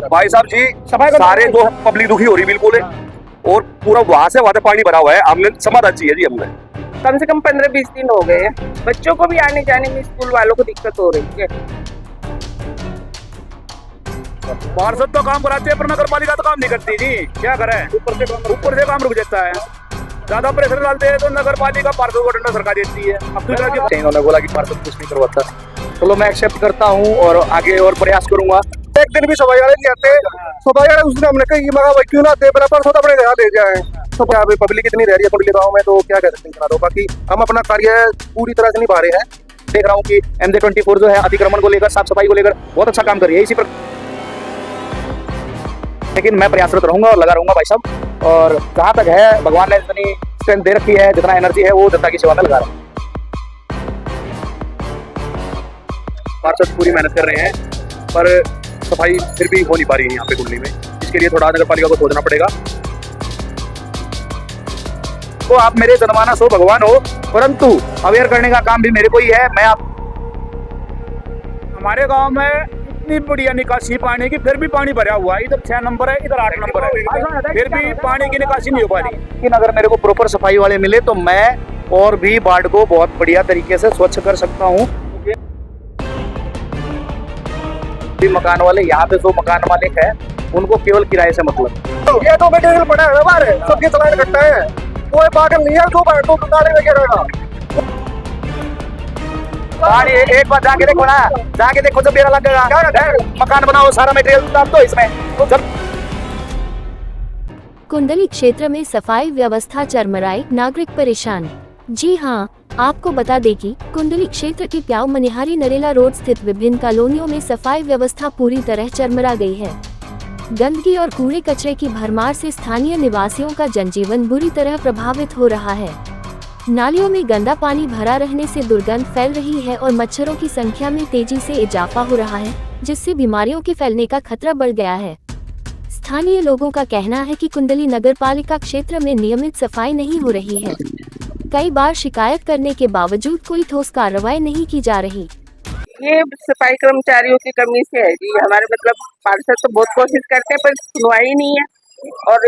भाई साहब जी सारे दो पब्लिक दुखी हो रही बिल्कुल है। और पूरा वहां से वहां पानी भरा हुआ है। हमने समाधान चाहिए जी। हमने कम से कम 15-20 दिन हो गए हैं। बच्चों को भी आने जाने में स्कूल वालों को दिक्कत हो रही है। पार्षद तो काम कराते हैं पर नगर पालिका तो काम नहीं करती जी। क्या करें, ऊपर से काम रुक जाता है। ज्यादा प्रेशर डालते हैं तो नगर पालिका पार्षद को डंडा सरकार देती है। अब तो इन्होंने बोला कि पार्षद कुछ नहीं करवाता। चलो मैं एक्सेप्ट करता हूँ और आगे और प्रयास करूंगा। एक दिन भी सफाई वाले नहीं आते। सफाई वाले उस दिन हमने कही मगा भाई क्यों ना दे बराबर सोता अपने घर ले जाए। तो क्या अभी पब्लिक इतनी रह रही है कुंडली गाँव में, तो क्या कह सकते हैं। बाकी हम अपना कार्य पूरी तरह से निभा रहे हैं। देख रहा हूँ कि MJ24 जो है अतिक्रमण को लेकर, साफ सफाई को लेकर बहुत अच्छा काम कर रही है। इसी पर लेकिन मैं प्रयासरत रहूंगा और लगा रहूंगा भाई साहब। और जहां तक है भगवान ने जितनी स्ट्रेंथ दे रखी है, जितना एनर्जी है, वो जनता की सेवा में लगा रहा हूँ। पार्षद पूरी मेहनत कर रहे हैं पर सफाई फिर भी हो नहीं पा रही है यहाँ पे कुंडली में। इसके लिए थोड़ा नगर पालिका को सोचना पड़ेगा। तो आप मेरे जनमानस हो, भगवान हो, परंतु अवेयर करने का काम भी मेरे को ही है। मैं आप हमारे गांव में इतनी बढ़िया निकासी पानी की, फिर भी पानी भरा हुआ है। इधर 6 नंबर है, इधर 8 नंबर है, फिर भी पानी की निकासी नहीं हो पा रही। लेकिन अगर मेरे को प्रॉपर सफाई वाले मिले तो मैं और भी वार्ड को बहुत बढ़िया तरीके से स्वच्छ कर सकता हूँ। मकान वाले यहाँ पे जो मकान मालिक है उनको केवल किराए से मतलब। ये तो मटेरियल पड़ा है बाहर, सबके चलान कटता है। कोई पागल नहीं है तो नाले में गिरेगा। पानी एक बार जाके देखो ना, जाके देखो जब मेरा लगेगा। मकान बनाओ, सारा मटेरियल डाल दो इसमें। कुंडली क्षेत्र में सफाई व्यवस्था चरमराई, नागरिक परेशान। जी हां, आपको बता दें कि कुंडली क्षेत्र के प्याऊ मनिहारी नरेला रोड स्थित विभिन्न कॉलोनियों में सफाई व्यवस्था पूरी तरह चरमरा गई है। गंदगी और कूड़े कचरे की भरमार से स्थानीय निवासियों का जनजीवन बुरी तरह प्रभावित हो रहा है। नालियों में गंदा पानी भरा रहने से दुर्गंध फैल रही है और मच्छरों की संख्या में तेजी से इजाफा हो रहा है, जिससे बीमारियों के फैलने का खतरा बढ़ गया है। स्थानीय लोगों का कहना है कि कुंडली नगर पालिका क्षेत्र में नियमित सफाई नहीं हो रही है। कई बार शिकायत करने के बावजूद कोई ठोस कार्रवाई नहीं की जा रही। ये सफाई कर्मचारियों की कमी से है जी। हमारे मतलब पार्षद तो बहुत कोशिश करते हैं पर सुनवाई नहीं है। और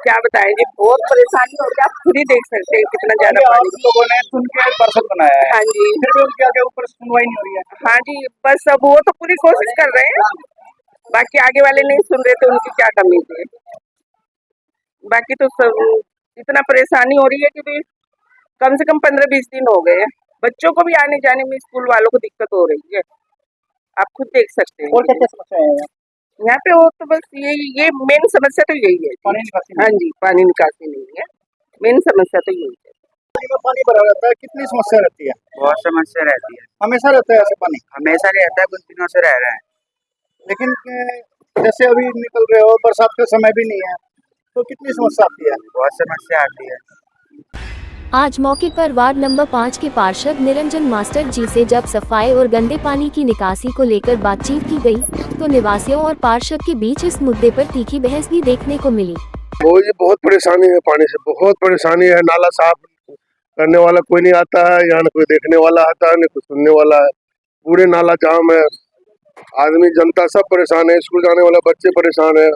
क्या बताएं जी, बहुत परेशानी हो रही है। आप खुद ही देख सकते हैं कितना ज्यादा पानी। लोगों ने सुन के पार्षद बनाया है। हाँ जी, फिर भी उनके आगे ऊपर सुनवाई नहीं हो रही है। हाँ जी, बस अब वो तो पूरी कोशिश कर रहे हैं। बाकी आगे वाले नहीं सुन रहे, तो उनकी क्या कमी थी। बाकी तो सब इतना परेशानी हो रही है कि कम से कम 15-20 दिन हो गए हैं। बच्चों को भी आने जाने में स्कूल वालों को दिक्कत हो रही है। आप खुद देख सकते हैं। और क्या समस्या है यहाँ पे वो तो बस ये मेन समस्या तो यही है। पानी निकासी? हाँ जी, पानी निकासी नहीं है, मेन समस्या तो यही है। पानी भरा रहता है, कितनी समस्या रहती है? बहुत समस्या रहती है, हमेशा रहता है ऐसे पानी? हमेशा रहता है, कुछ दिनों से रह रहा है। लेकिन जैसे अभी निकल रहे हो, बरसात का समय भी नहीं है, तो कितनी समस्या आती है? बहुत समस्या आती है। आज मौके पर वार्ड नंबर 5 के पार्षद निरंजन मास्टर जी से जब सफाई और गंदे पानी की निकासी को लेकर बातचीत की गई, तो निवासियों और पार्षद के बीच इस मुद्दे पर तीखी बहस भी देखने को मिली। वो ये बहुत परेशानी है, पानी से बहुत परेशानी है। नाला साफ करने वाला कोई नहीं आता है, यहाँ न कोई देखने वाला आता है, न कोई सुनने वाला है। पूरे नाला जाम है, आदमी जनता सब परेशान है, स्कूल जाने वाला बच्चे परेशान है।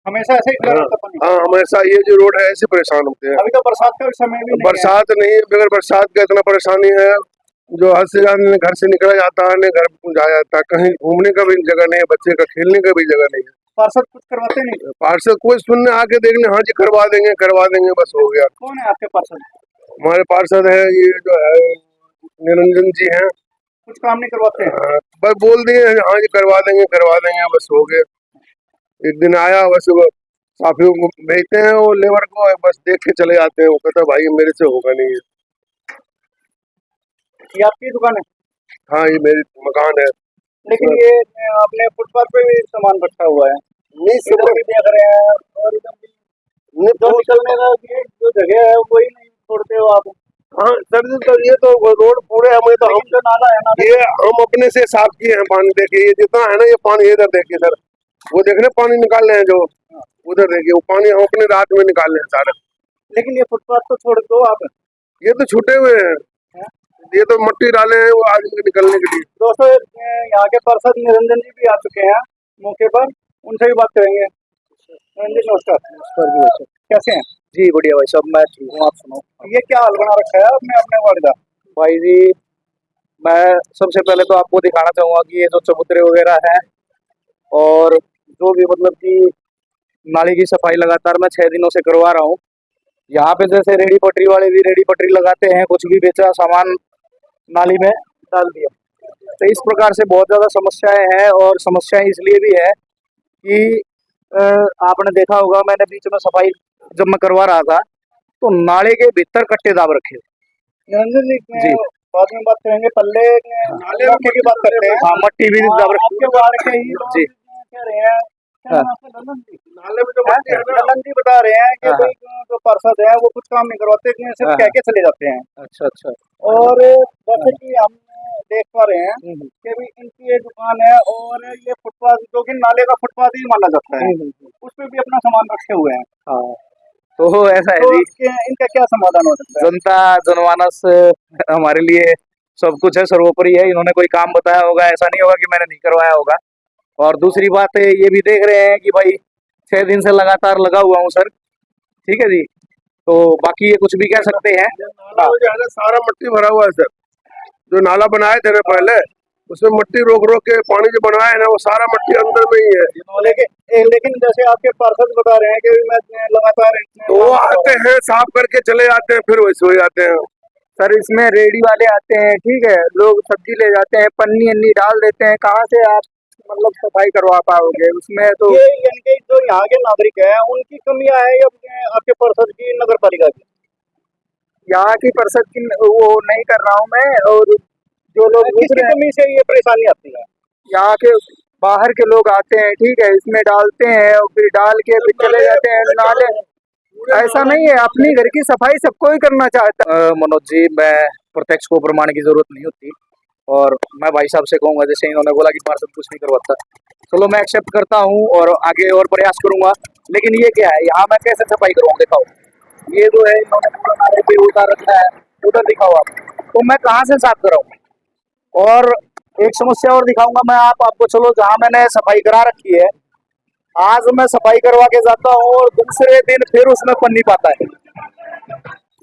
हमेशा ऐसे ही रहता पानी? हाँ, हमेशा ये जो रोड है ऐसे परेशान होते हैं। अभी तो बरसात का समय भी नहीं है। बरसात नहीं, बगैर बरसात का इतना परेशानी है जो हद से ज्यादा घर से निकला जाता है, न घर जाया जाता है, कहीं घूमने का भी जगह नहीं है, बच्चे का खेलने का भी जगह नहीं है। पार्षद कुछ करवाते नहीं? पार्षद कोई सुनने आके देख ले, हाँ जी करवा देंगे, बस हो गया। कौन है आपके पार्षद? हमारे पार्षद है ये जो है निरंजन जी हैं। कुछ काम नहीं करवाते हैं? बस बोल दिए हाँ जी करवा देंगे, बस हो गया। एक दिन आया, बस साफियों को भेजते हैं, वो लेबर को बस देख के चले जाते हैं। वो कहता भाई मेरे से होगा नहीं है। ये आपकी दुकान है? हाँ, ये मेरी मकान है। लेकिन ये अपने फुटपाथ पे भी सामान रखा हुआ है। नहीं इधर भी देख रहे हैं और इधर भी जो निकलने का ये जो जगह है वही नहीं छोड़ते हो आप। हाँ सर जी, तो ये तो रोड पूरे हमें तो हम जो नाला है ना, ये हम अपने से साफ किए हैं। पानी देखिए, ये जितना है ना, ये पानी इधर देखिए सर, वो देख रहे पानी निकाल रहे हैं जो उधर देखिए, वो पानी हम अपने रात में निकाल रहे हैं सारा। लेकिन ये फुटपाथ तो छोड़ दो आप। ये तो छूटे हुए हैं, ये तो मट्टी डाले हैं वो आगे निकलने के लिए। दोस्तों, यहाँ के पार्षद निरंजन जी भी आ चुके हैं मौके पर उनसे भी बात करेंगे। नमस्कार, कैसे हैं? जी बढ़िया भाई साहब, मैं ठीक हूँ, आप सुनो। ये क्या हाल बना रखा है आपने अपने वार्ड का? भाई जी, मैं सबसे पहले तो आपको दिखाना चाहूंगा कि ये जो चबूतरे वगैरह हैं और जो भी मतलब कि नाली की सफाई लगातार मैं 6 दिनों से करवा रहा हूँ। यहाँ पे जैसे रेडी पटरी वाले भी रेडी पटरी लगाते हैं, कुछ भी बेचा सामान नाली में डाल दिया, तो इस प्रकार से बहुत ज़्यादा समस्याएं हैं। और समस्याएं इसलिए भी है कि आपने देखा होगा, मैंने बीच में सफाई जब मैं करवा रहा था तो नाले के भीतर कट्टे दाब रखे। निरंजन जी। बाद में बात करेंगे, पल्ले नाले रखे की बात करते हैं। हाँ, मट्टी भी दाब रखी। आपके वार्ड के ही लोग जी। कह रहे हैं, हाँ। नाले में जो ललन जी बता रहे हैं कि हाँ, भाई जो पार्षद है वो कुछ काम नहीं करवाते, सिर्फ हाँ। कह के चले जाते हैं। अच्छा अच्छा। और जैसे कि हम देख पा रहे हैं कि भी इनकी ये दुकान है और ये फुटपाथ जो कि नाले का फुटपाथ ही माना जाता है, उस पे भी अपना सामान रखे हुए हैं। हाँ, तो ऐसा है तो जी, इनका क्या समाधान हो सकता है? जनता जनमानस हमारे लिए सब कुछ है, सर्वोपरि है। इन्होंने कोई काम बताया होगा, ऐसा नहीं होगा कि मैंने नहीं करवाया होगा। और दूसरी बात है, ये भी देख रहे हैं कि भाई 6 दिन से लगातार लगा हुआ हूँ सर, ठीक है जी। तो बाकी ये कुछ भी कह सकते हैं। नाला जो है ना, सारा मट्टी भरा हुआ है सर। जो नाला बनाए थे ना पहले, उसमें मट्टी रोक रोक के पानी जो बनवाया है ना, वो सारा मट्टी अंदर में ही है। लेकिन जैसे आपके पार्षद बता रहे हैं कि मैं लगातार तो वो आते हैं, साफ करके चले जाते हैं, फिर वैसे हो जाते हैं। सर इसमें रेडी वाले आते हैं, ठीक है, लोग सब्जी ले जाते हैं, पन्नी अन्नी डाल देते हैं, कहाँ से आप मतलब सफाई करवा पाओगे उसमें? तो ये यानी कि जो यहाँ के नागरिक हैं उनकी कमियां है या आपके पार्षद की, नगर पालिका की? यहाँ की परिषद की वो नहीं कर रहा हूँ मैं, और जो लोग किसकी कमी से ये परेशानी आती है? यहाँ के बाहर के लोग आते हैं, ठीक है, इसमें डालते हैं और फिर डाल के फिर चले जाते हैं नाले। ऐसा नहीं है, अपनी घर की सफाई सबको ही करना चाहता है। मनोज जी, मैं प्रत्यक्ष को प्रमाण की जरूरत नहीं होती, और मैं भाई साहब से कहूंगा, जैसे इन्होंने बोला कि पार्षद कुछ नहीं करवाता, चलो मैं एक्सेप्ट करता हूँ और आगे और प्रयास करूंगा। लेकिन ये क्या है, यहाँ मैं कैसे सफाई करूँ? दिखाओ, ये जो है इन्होंने पूरा नाले पे उतार रखा है, उधर दिखाओ आप, तो मैं कहाँ से साफ कराऊँ? और एक समस्या और दिखाऊंगा मैं आपको। चलो, जहाँ मैंने सफाई करा रखी है, आज मैं सफाई करवा के जाता हूँ और दूसरे दिन फिर उसमें पन्नी पाता है,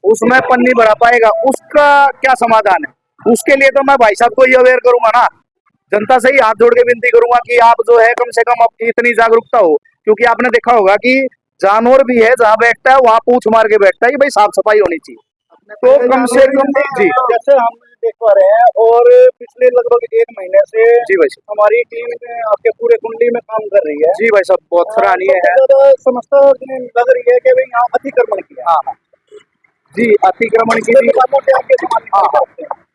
उसमें पन्नी भरा पाएगा, उसका क्या समाधान है? उसके लिए तो मैं भाई साहब को ही अवेयर करूंगा ना, जनता से ही हाथ जोड़ के विनती करूंगा कि आप जो है कम से कम इतनी जागरूकता हो। क्योंकि आपने देखा होगा कि जानवर भी है, जहाँ बैठता है वहां पूछ मार के बैठता है कि भाई साफ सफाई होनी चाहिए। तो कम से कम जी, जैसे हम देख पा रहे हैं, और पिछले लगभग 1 महीने से जी भाई साहब, हमारी टीम आपके पूरे कुंडली में काम कर रही है। जी भाई साहब, बहुत सराहनीय है। ज्यादा समस्या लग रही है कि भाई यहाँ अतिक्रमण किया। हाँ जी, अतिक्रमण की भी हाँ,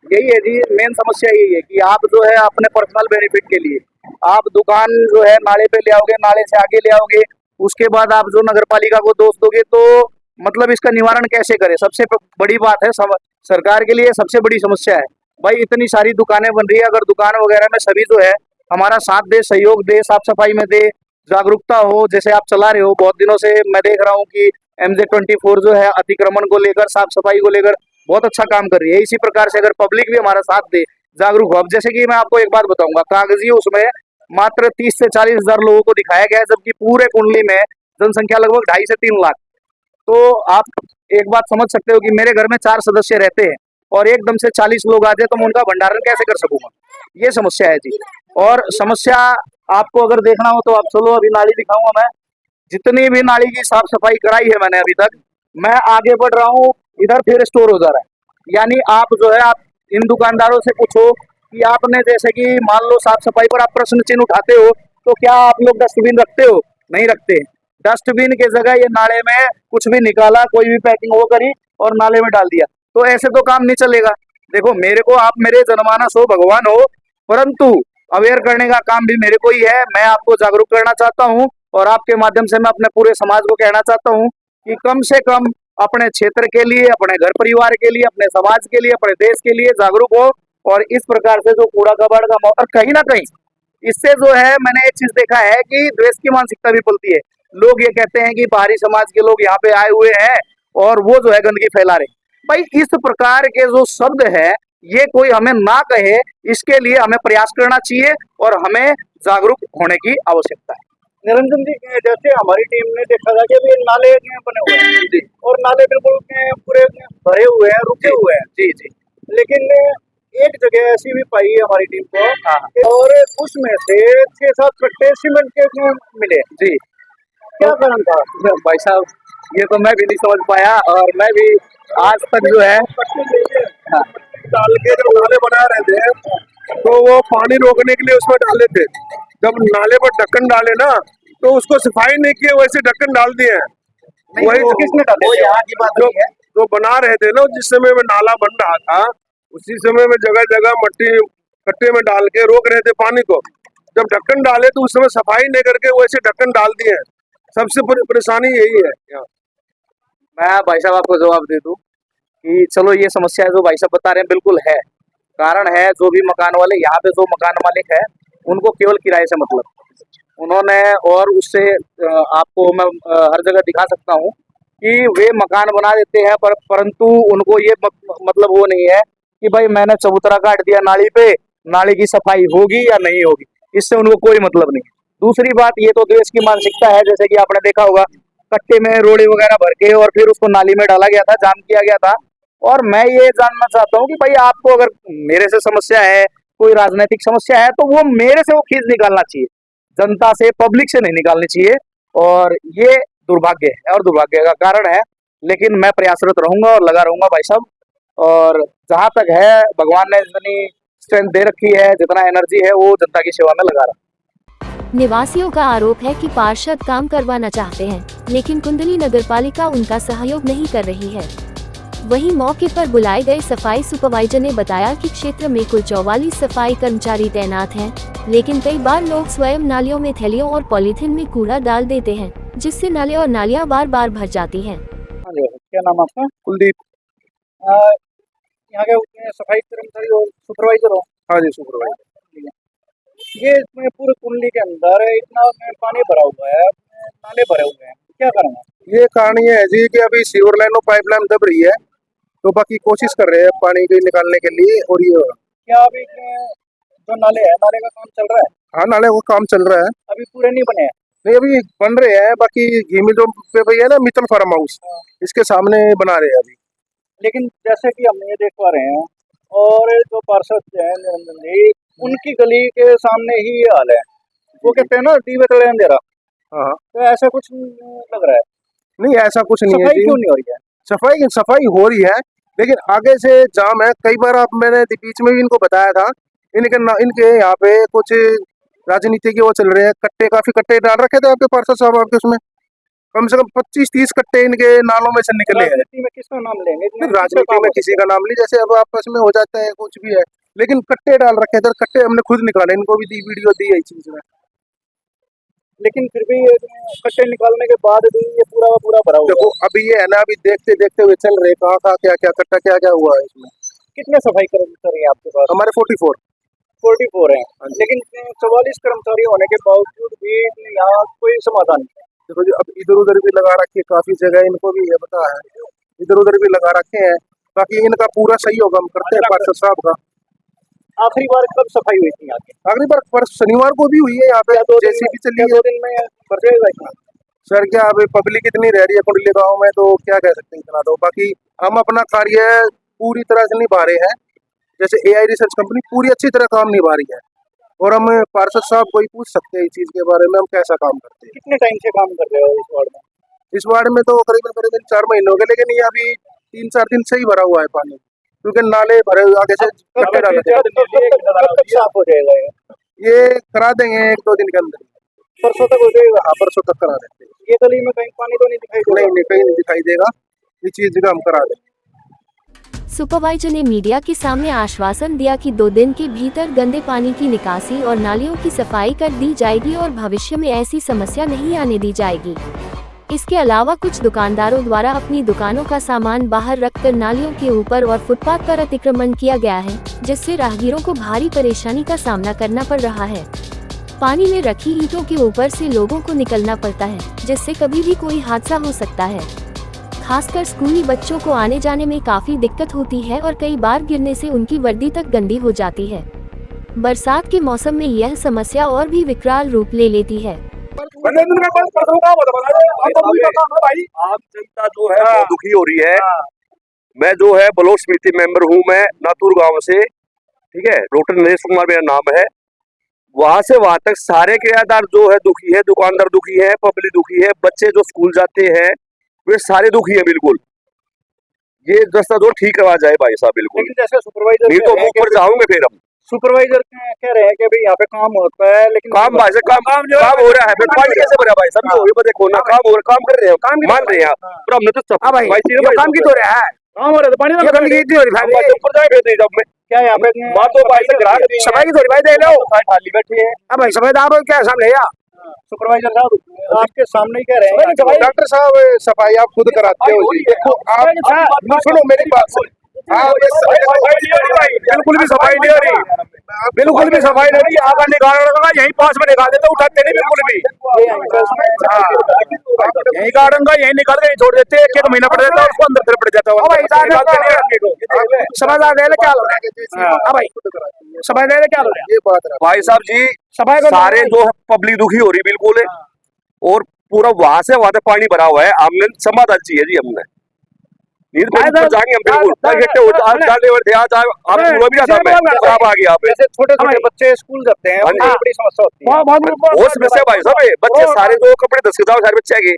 यही है जी, मेन समस्या यही है कि आप जो है अपने पर्सनल बेनिफिट के लिए आप दुकान जो है नाले पे ले आओगे, नाले से आगे ले आओगे, उसके बाद आप जो नगर पालिका को दोष दोगे, तो मतलब इसका निवारण कैसे करें? सबसे बड़ी बात है, सरकार के लिए सबसे बड़ी समस्या है भाई, इतनी सारी दुकानें बन रही है, अगर दुकान वगैरह में सभी जो है हमारा साथ दे, सहयोग दे, साफ सफाई में दे, जागरूकता हो, जैसे आप चला रहे हो, बहुत दिनों से मैं देख रहा हूँ कि MJ24 जो है अतिक्रमण को लेकर, साफ सफाई को लेकर बहुत अच्छा काम कर रही है। इसी प्रकार से अगर पब्लिक भी हमारा साथ दे, जागरूक हो। अब जैसे कि मैं आपको एक बात बताऊंगा, कागजी उसमें मात्र 30 से 40 हजार लोगों को दिखाया गया है, जबकि पूरे कुंडली में जनसंख्या लगभग 2.5 से 3 लाख। तो आप एक बात समझ सकते हो कि मेरे घर में 4 सदस्य रहते हैं और एकदम से 40 लोग आ जाए तो मैं उनका भंडारण कैसे कर सकूंगा? ये समस्या है जी। और समस्या आपको अगर देखना हो तो आप चलो, अभी नाली दिखाऊंगा मैं। जितनी भी नाली की साफ सफाई कराई है मैंने अभी तक, मैं आगे बढ़ रहा हूँ, इधर फिर स्टोर हो जा रहा है। यानी आप जो है, आप इन दुकानदारों से पूछो कि आपने जैसे कि मान लो साफ सफाई पर आप प्रश्न चिन्ह उठाते हो, तो क्या आप लोग डस्टबिन रखते हो? नहीं रखते। डस्टबिन के जगह ये नाले में कुछ भी निकाला, कोई भी पैकिंग वो करी और नाले में डाल दिया, तो ऐसे तो काम नहीं चलेगा। देखो, मेरे को आप मेरे जनमानस हो, भगवान हो, परंतु अवेयर करने का काम भी मेरे को ही है। मैं आपको जागरूक करना चाहता हूँ और आपके माध्यम से मैं अपने पूरे समाज को कहना चाहता हूँ कि कम से कम अपने क्षेत्र के लिए, अपने घर परिवार के लिए, अपने समाज के लिए, अपने देश के लिए जागरूक हो। और इस प्रकार से जो कूड़ा कबाड़ का और कहीं ना कहीं इससे जो है, मैंने एक चीज देखा है कि द्वेष की मानसिकता भी पलती है। लोग ये कहते हैं कि बाहरी समाज के लोग यहाँ पे आए हुए हैं और वो जो है गंदगी फैला रहे। भाई, इस प्रकार के जो शब्द है, ये कोई हमें ना कहे, इसके लिए हमें प्रयास करना चाहिए और हमें जागरूक होने की आवश्यकता है। निरंजन जी, जैसे हमारी टीम ने देखा था कि अभी नाले बने हुए हैं जी, और नाले बिल्कुल पूरे भरे हुए हैं, रुके हुए हैं जी जी, लेकिन एक जगह ऐसी भी पाई है हमारी टीम को, और उसमें से 6-7 कट्टे सीमेंट के मिले जी। क्या कारण था भाई साहब? ये तो मैं भी नहीं समझ पाया, और मैं भी आज तक जो है डाल के जब नाले बना रहे थे तो वो पानी रोकने के लिए उसमें डाले थे। जब नाले पर ढक्कन डाले ना तो उसको सफाई नहीं किए, वैसे ढक्कन डाल दिए हैं। वही किसने डाले? वो यहाँ की बात नहीं है। जो बना रहे थे ना, जिस समय में नाला बन रहा था उसी समय में जगह जगह मट्टी कट्टे में डाल के रोक रहे थे पानी को। जब ढक्कन डाले तो उस समय सफाई नहीं करके वैसे ढक्कन डाल दिए हैं। सबसे बड़ी परेशानी यही है। मैं भाई साहब आपको जवाब दे दूं कि चलो, ये समस्या जो भाई साहब बता रहे हैं बिल्कुल है, कारण है। जो भी मकान वाले यहाँ पे, जो मकान मालिक है, उनको केवल किराए से मतलब, उन्होंने, और उससे आपको मैं हर जगह दिखा सकता हूँ कि वे मकान बना देते हैं, परंतु उनको ये मतलब वो नहीं है कि भाई मैंने चबूतरा काट दिया नाली पे, नाली की सफाई होगी या नहीं होगी, इससे उनको कोई मतलब नहीं। दूसरी बात, ये तो देश की मानसिकता है, जैसे कि आपने देखा होगा कट्टे में रोड़ी वगैरह भर के और फिर उसको नाली में डाला गया था, जाम किया गया था। और मैं ये जानना चाहता हूँ कि भाई आपको अगर मेरे से समस्या है, कोई राजनीतिक समस्या है, तो वो मेरे से वो खींच निकालना चाहिए, जनता से, पब्लिक से नहीं निकालनी चाहिए। और ये दुर्भाग्य है और दुर्भाग्य का कारण है, लेकिन मैं प्रयासरत रहूंगा और लगा रहूंगा भाई साहब। और जहां तक है, भगवान ने जितनी स्ट्रेंथ दे रखी है, जितना एनर्जी है, वो जनता की सेवा में लगा रहा। निवासियों का आरोप है कि पार्षद काम करवाना चाहते हैं, लेकिन कुंडली नगरपालिका उनका सहयोग नहीं कर रही है। वहीं मौके पर बुलाए गए सफाई सुपरवाइजर ने बताया कि क्षेत्र में कुल 44 सफाई कर्मचारी तैनात हैं, लेकिन कई बार लोग स्वयं नालियों में थैलियों और पॉलीथिन में कूड़ा डाल देते हैं, जिससे नाले और नालियां बार बार भर जाती हैं। क्या नाम आपका? कुलदीप। यहाँ के सफाई कर्मचारी और सुपरवाइजर हो? हाँ जी, सुपरवाइजर। ये इसमें पूरे कुंडली के अंदर इतना पानी भरा हुआ है, नाले भरे हुए हैं, क्या कारण है? ये कारण ये है जी कि अभी सीवर लाइन और पाइपलाइन दब रही है, तो बाकी कोशिश कर रहे हैं पानी को निकालने के लिए। और ये क्या अभी जो नाले है, नाले का काम चल रहा है? हाँ, नाले का काम चल रहा है, अभी पूरे नहीं बने हैं? नहीं अभी बन रहे हैं। बाकी घीमी जो पे भैया ना, मित्तल फार्म हाउस, इसके सामने बना रहे हैं अभी। लेकिन जैसे कि हम ये देख पा रहे हैं, और जो पार्षद है निरंजन जी, उनकी गली के सामने ही ये हाल है। वो कहते हैं ना, दीवे तले अंधेरा। हाँ, तो ऐसा कुछ लग रहा है। नहीं ऐसा कुछ नहीं है सफाई जी। क्यों नहीं हो रही है? सफाई हो रही है, लेकिन आगे से जाम है। कई बार मैंने बीच में भी इनको बताया था, इनके यहाँ पे कुछ राजनीति के वो चल रहे हैं। काफी कट्टे डाल रखे थे आपके पार्षद साहब, आपके उसमें कम से कम 25-30 कट्टे इनके नालों में से निकले हैं। राजनीति में किसका नाम लेंगे? राजनीति में किसी का नाम नहीं, जैसे अब आपस में हो जाता है कुछ भी है, लेकिन कट्टे डाल रखे थे। कट्टे हमने खुद निकाले, इनको भी दी, वीडियो दी है इस चीज में। लेकिन फिर भी कट्टे निकालने के बाद भी ये पूरा भरा हुआ है। देखो अभी ये है ना, अभी देखते देखते हुए चल रहे कहाँ क्या क्या कट्टा क्या हुआ है इसमें। कितने सफाई कर्मचारी हैं आपके पास? हमारे 44 हैं, लेकिन 44 कर्मचारी होने के बावजूद भी यहाँ कोई समाधान नहीं है। देखो जी, अब इधर उधर भी लगा रखे, काफी जगह इनको भी ये पता है, इधर उधर भी लगा रखे हैं। बाकी इनका पूरा सहयोग हम करते हैं पार्षद साहब का। आखिरी बार कब सफाई हुई थी यहाँ की? आखिरी बार शनिवार को भी हुई है यहाँ पे, जेसीबी चली है। 2 दिन में भर जाएगा सर? क्या अभी पब्लिक इतनी रह रही है कुंडली गाँव में, तो क्या कह सकते हैं इतना। तो बाकी हम अपना कार्य पूरी तरह से निभा रहे हैं। जैसे AI रिसर्च कंपनी पूरी अच्छी तरह काम निभा रही है, और हम पार्षद साहब को ही पूछ सकते हैं इस चीज के बारे में, हम कैसा काम करते हैं। कितने टाइम से काम कर रहे हो इस वार्ड में? इस वार्ड में तो करीबन 4 महीने हो गए, लेकिन ये अभी 3-4 दिन से ही भरा हुआ है पानी, क्योंकि नाले भरे आगे से कट्टे डाले थे। कब तक साफ हो जाएगा ये करा देंगे 1-2 दिन के अंदर। परसों तक हो जाएगा? हाँ, परसों तक करा देंगे। ये गली में कहीं पानी तो नहीं दिखाई देगा? नहीं, कहीं नहीं दिखाई देगा। ये चीज का हम करा देंगे। सुपरवाइजर ने मीडिया के सामने आश्वासन दिया कि 2 दिन के भीतर गंदे पानी की निकासी और नालियों की सफाई कर दी जाएगी और भविष्य में ऐसी समस्या नहीं आने दी जाएगी। इसके अलावा कुछ दुकानदारों द्वारा अपनी दुकानों का सामान बाहर रखकर नालियों के ऊपर और फुटपाथ पर अतिक्रमण किया गया है, जिससे राहगीरों को भारी परेशानी का सामना करना पड़ रहा है। पानी में रखी ईंटों के ऊपर से लोगों को निकलना पड़ता है, जिससे कभी भी कोई हादसा हो सकता है। खासकर स्कूली बच्चों को आने जाने में काफी दिक्कत होती है और कई बार गिरने से उनकी वर्दी तक गंदी हो जाती है। बरसात के मौसम में यह समस्या और भी विकराल रूप ले लेती है। आम जनता जो है वो दुखी हो रही है। मैं जो है ब्लॉक समिति मेंबर हूँ, मैं नातूर गांव से, ठीक है, डॉक्टर नरेश कुमार मेरा नाम है। वहां से वहां तक सारे किराएदार जो है दुखी है, दुकानदार दुखी है, पब्लिक दुखी है, बच्चे जो स्कूल जाते हैं वे सारे दुखी है। बिल्कुल ये रास्ता जो ठीक करवा जाए भाई साहब, बिल्कुल। लेकिन जैसे सुपरवाइजर नहीं तो मुंह पर जाऊंगे फिर हम। सुपरवाइजर कह रहे हैं कि भाई यहाँ पे काम होता है, लेकिन काम भाई साहब काम हो रहा है, फिर पानी कैसे भरा भाई साहब? ये देखो ना, काम हो रहा, काम कर रहे हो, काम मान रहे हैं आप, पर हमने तो सब भाई काम की तो रहा है, काम हो रहा है, पानी ये गंदगी इतनी हो रही है ऊपर जाए फिर जब में क्या यहाँ पे माँ तो भाई से ग्राहक सफाई की थोड़ी भाई दे लो, खाली बैठे हैं। अब भाई सफाई आप क्या सामने या सुपरवाइजर साहब आपके सामने ही कह रहे हैं। डॉक्टर साहब सफाई आप खुद कराते हो जी। देखो आप सुनो मेरी बात सुनो। बिल्कुल भी सफाई नहीं हो रही, बिल्कुल भी सफाई नहीं हो रही। आगा निकाल रहा, यहीं पास में निकाल देते, उठाते नहीं बिल्कुल भी। यही गार्डन का यही निकाल के यहीं छोड़ देते, एक महीना पड़ जाता है, उसको अंदर फिर पड़ जाता है। समझ आ गया क्या हो रहा है भाई, समझ आ क्या हो रहा है ये बात है भाई साहब जी, सफाई सारे जो पब्लिक दुखी हो रही बिल्कुल है, और पूरा वहां से वहां तक पानी भरा हुआ है। हमने समाधान चाहिए जी, हमने नींद पर जाएंगे हम बिल्कुल। आज भी खराब आ गया यहाँ पे, जैसे छोटे छोटे बच्चे स्कूल जाते हैं, उनकी बड़ी समस्या होती है। बहुत समस्या भाई साहब, बच्चे सारे जो कपड़े दस के सारे बच्चे आगे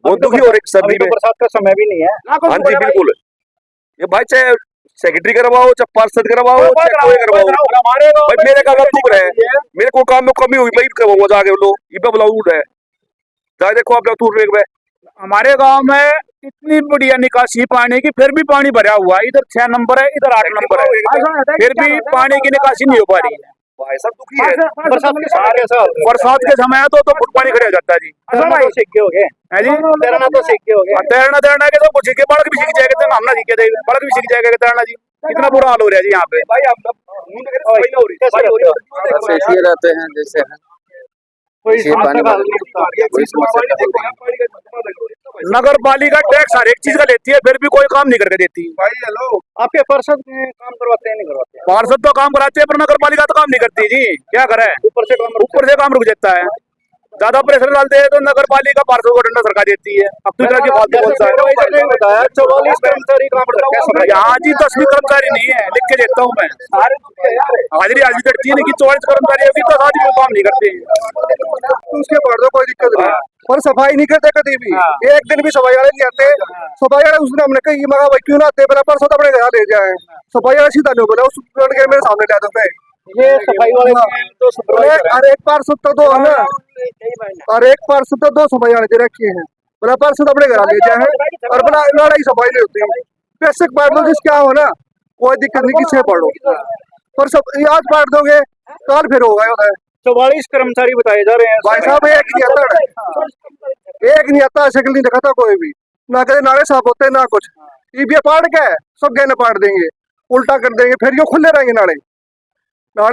बहुत दुखी हो रहे सर्दी में। बरसात का समय भी नहीं है। हाँ जी बिल्कुल, ये भाई चाहे सेक्रेटरी करवाओ, चाहे पार्षद करवाओ, चाहे कोई करवाओ, भाई मेरे का दुख रहे, मेरे को काम में कमी हुई, मैं करवाऊंगा जाके लोग ये पे बुलाऊ है जाए। देखो आप टूर में हमारे गांव में इतनी बढ़िया निकासी पानी की, फिर भी पानी भरा हुआ है। इधर 6 नंबर है, इधर 8 नंबर है, फिर भी पानी की निकासी नहीं हो पा रही है। भाई सब दुखी है। बरसात के समय तो फुट पानी खड़े हो जाता है जी। सीख के हो गए है जी, तैरना तो सीख के हो गए। तैरना के तो कुछ सीखे, बड़क भी सीख जाएगा, तो हम ना सीखे थे, बड़क भी सीख जाएगा तैरना जी। इतना बुरा हाल हो रहा है जी यहाँ पे। भाई हम ऐसे रहते हैं जैसे नगर पालिका टैक्स हर एक चीज का लेती है, फिर भी कोई काम नहीं करके देती। भाई हेलो, आपके पार्षद काम करवाते हैं नहीं करवाते? पार्षद तो काम कराते हैं, पर नगर पालिका तो काम नहीं करती जी। क्या करे, ऊपर से काम रुक जाता है। ज्यादा प्रेशर डालते हैं तो नगर पालिका पार्षद को डंडा सरका देती है। अब तो इधर की फालतू बोलता है। बताया 44 कर्मचारी काम करते हैं यहाँ जी 10 कर्मचारी नहीं है, लिख के देता हूँ मैं। हाजिरी हाजिरी करती है कि 44 कर्मचारी होगी, 10 आदमी काम नहीं करते। उसके बाद तो कोई दिक्कत नहीं, पर सफाई नहीं करते कभी भी। एक दिन भी सफाई वाले नहीं आते। सफाई वाले उस दिन हमने कही मगा भाई क्यों ना आते, बोला परसों अपने घर ले जाए। सफाई वाला सीधा नहीं बोला, उस के मेरे सामने ले आते। ये सफाई वाले तो अरे एक पार्षद तो दो है ना, और एक पार्षद तो 2 सफाई वाले दे रखे हैं। बोला पार्षद अपने घर ले जाए, और बोला लड़ाई सफाई नहीं होती। बेसिक बांट दो जिस क्या हो ना, कोई दिक्कत नहीं, किससे पढ़ो, पर सब आज बांट दोगे कल फिर होगा। 44 कर्मचारी बताए जा रहे हैं भाई साहब, एक नहीं आता, शक्ल नहीं दिखाता कोई भी, ना कभी नाले साफ होते ना कुछ। ये पाड़ के सब गहने पाड़ देंगे, उल्टा कर देंगे, फिर यो खुले रहेंगे नाले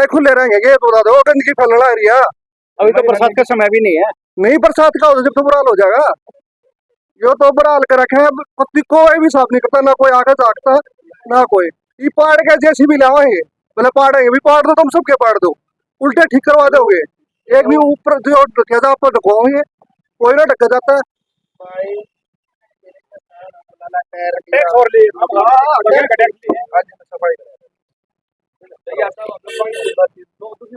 खुले रहेंगे। ये तो दो गंदगी फैलना एरिया। अभी तो बरसात का समय भी नहीं है। नहीं बरसात का जब तो बुरा हाल हो जाएगा। यो तो बुरा हाल कर रखे हैं, कोई भी साफ नहीं करता, ना कोई आगे झाकता ना कोई। ये पाड़ के जैसी भी लाएंगे, बोले पाड़ेंगे भी, पाड़ दो तुम सबके पाड़ दो, उल्टे ठीक करवा दोगे। एक भी ऊपर जो ढकेगा आप ढकवाओगे, कोई ना ढक जाता है।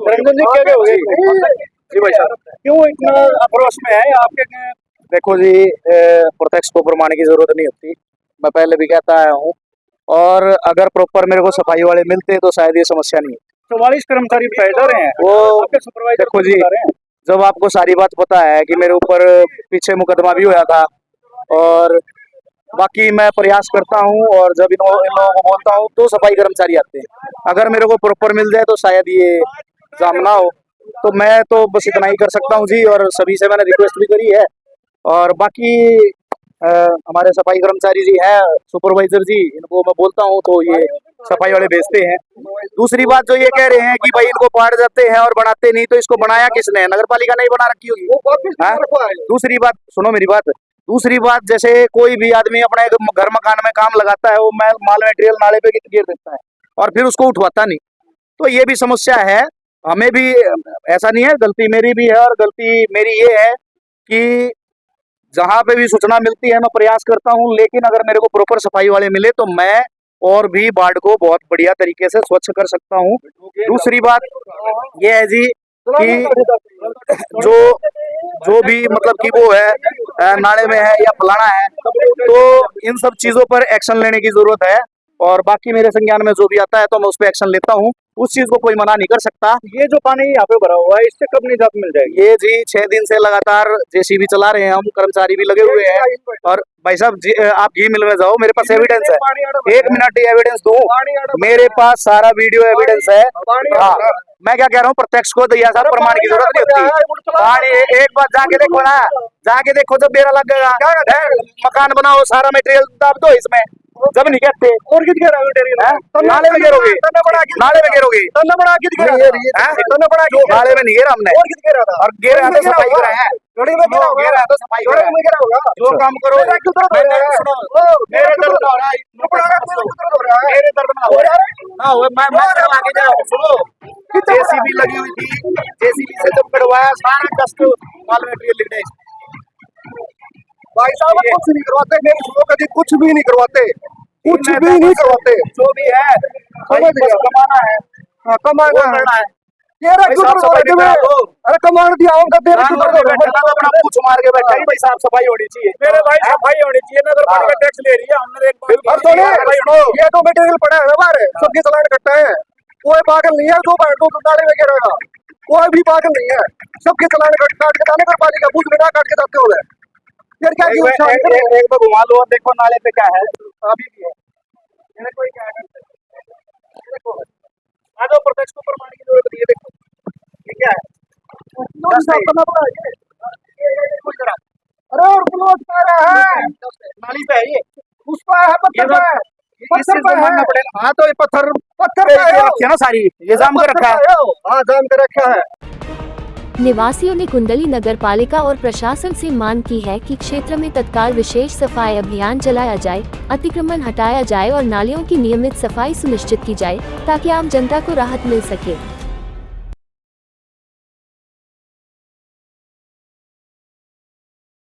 रंजन जी क्या कहोगे? जी भाई साहब, क्यों इतना आक्रोश में है आपके? देखो जी, प्रत्यक्ष को प्रमाण की जरूरत नहीं होती, मैं पहले भी कहता आया हूँ। और अगर प्रॉपर मेरे को सफाई वाले मिलते तो शायद ये समस्या नहीं है। 44 कर्मचारी बताए जा रहे हैं वो आपके सुपरवाइजर। देखो जी, जब आपको सारी बात पता है कि मेरे ऊपर पीछे मुकदमा भी हुआ था, और बाकी मैं प्रयास करता हूँ, और जब इन लोगों को बोलता हूँ तो सफाई कर्मचारी आते हैं। अगर मेरे को प्रॉपर मिल जाए तो शायद ये जाम ना हो। तो मैं तो बस इतना ही कर सकता हूँ जी, और सभी से मैंने रिक्वेस्ट भी करी है। और बाकी हमारे सफाई कर्मचारी जी हैं, सुपरवाइजर जी, इनको मैं बोलता हूँ तो ये सफाई वाले भेजते हैं। दूसरी बात जो ये कह रहे हैं कि भाई इनको पाड़ जाते हैं और बनाते नहीं, तो इसको बनाया किसने? नगर पालिका नहीं बना रखी होगी। दूसरी बात सुनो मेरी बात, दूसरी बात, जैसे कोई भी आदमी अपने घर मकान में काम लगाता है, वो माल मटेरियल नाले पे गिर देता है और फिर उसको उठवाता नहीं, तो ये भी समस्या है। हमें भी ऐसा नहीं है, गलती मेरी भी है, और गलती मेरी ये है कि जहां पे भी सूचना मिलती है मैं प्रयास करता हूं, लेकिन अगर मेरे को प्रॉपर सफाई वाले मिले तो मैं और भी वार्ड को बहुत बढ़िया तरीके से स्वच्छ कर सकता हूं। दूसरी बात ये है जी कि जो भी मतलब कि वो है नाले में है या फलाना है, तो इन सब चीजों पर एक्शन लेने की जरूरत है। और बाकी मेरे संज्ञान में जो भी आता है तो मैं उस पर एक्शन लेता हूँ, उस चीज को कोई मना नहीं कर सकता। ये जो पानी यहाँ पे भरा हुआ है, इससे कब निजात मिल जाएगी? ये जी 6 दिन से लगातार जेसीबी चला रहे हैं हम, कर्मचारी भी लगे हुए हैं। और भाई साहब आप घी मिल में जाओ, मेरे पास एविडेंस है, 1 मिनट एविडेंस दूं, मेरे पास सारा वीडियो एविडेंस है। हाँ, मैं क्या कह रहा हूँ, प्रत्यक्ष को दया साहब प्रमाण की जरूरत नहीं होती। पानी एक बार जाके देखो ना, जाके देखो, जब बेरा लग गएगा मकान बनाओ, सारा मटेरियल दाब दो इसमें, जब नहीं कहते और कित गिरा मटेरियल? नाले में गिरोगे, नाले में गिरोगे, नाले में नहीं गिरा हमने, और कित गिरा था? और गिरा तो सफाई कराए हैं, गिरा तो सफाई कराए। जो काम करो सुनो, मेरे दर्द ना हो रहा है, मेरे दर्द ना हो रहा है ना, मैं आगे जा रहा हूँ। सुनो, जेसीबी लगी हुई थी, जेसीबी से जब कटवाया सारा कष्ट माल मटेरियल लिखने। भाई साहब कुछ नहीं करवाते, मेरे सुनो कभी कुछ भी नहीं करवाते, कुछ भी नहीं करवाते। जो भी है समझ गया, कमाना है, कमाना है। तेरा क्यों अरे कमान दिया होगा तेरा क्यों अपना पूछ मार के बैठा है भाई, साफ सफाई होनी चाहिए। मेरे भाई सफाई होनी चाहिए, नगर पालिका टैक्स ले रही है, हमने एक ये तो मटेरियल पड़ा है ना बाहर, सबके चलान कट्टा है, कोई पागल नहीं है जो बैठ दो नाले में गिरेगा, कोई भी पागल नहीं है, सबके चलान काट के नगर पालिका पूछ लेना काट के जाते हो। फिर क्या एक बार घुमा लो और देखो नाले पे क्या है, अभी भी है, कोई क्या है, देखो आ जाओ, प्रत्यक्ष को प्रमाण की जरूरत नहीं है। देखो ये क्या है, करना पड़ा है। अरे और प्लॉट कह रहा है नाली पे है ये, उस पर है पत्थर पे है, पत्थर पे है। पड़ेगा। हाँ, तो ये पत्थर पत्थर पे रखे ना सारी, ये जाम कर रखा है। हाँ जाम कर रखा है। निवासियों ने कुंडली नगर पालिका और प्रशासन से मांग की है कि क्षेत्र में तत्काल विशेष सफाई अभियान चलाया जाए, अतिक्रमण हटाया जाए और नालियों की नियमित सफाई सुनिश्चित की जाए ताकि आम जनता को राहत मिल सके।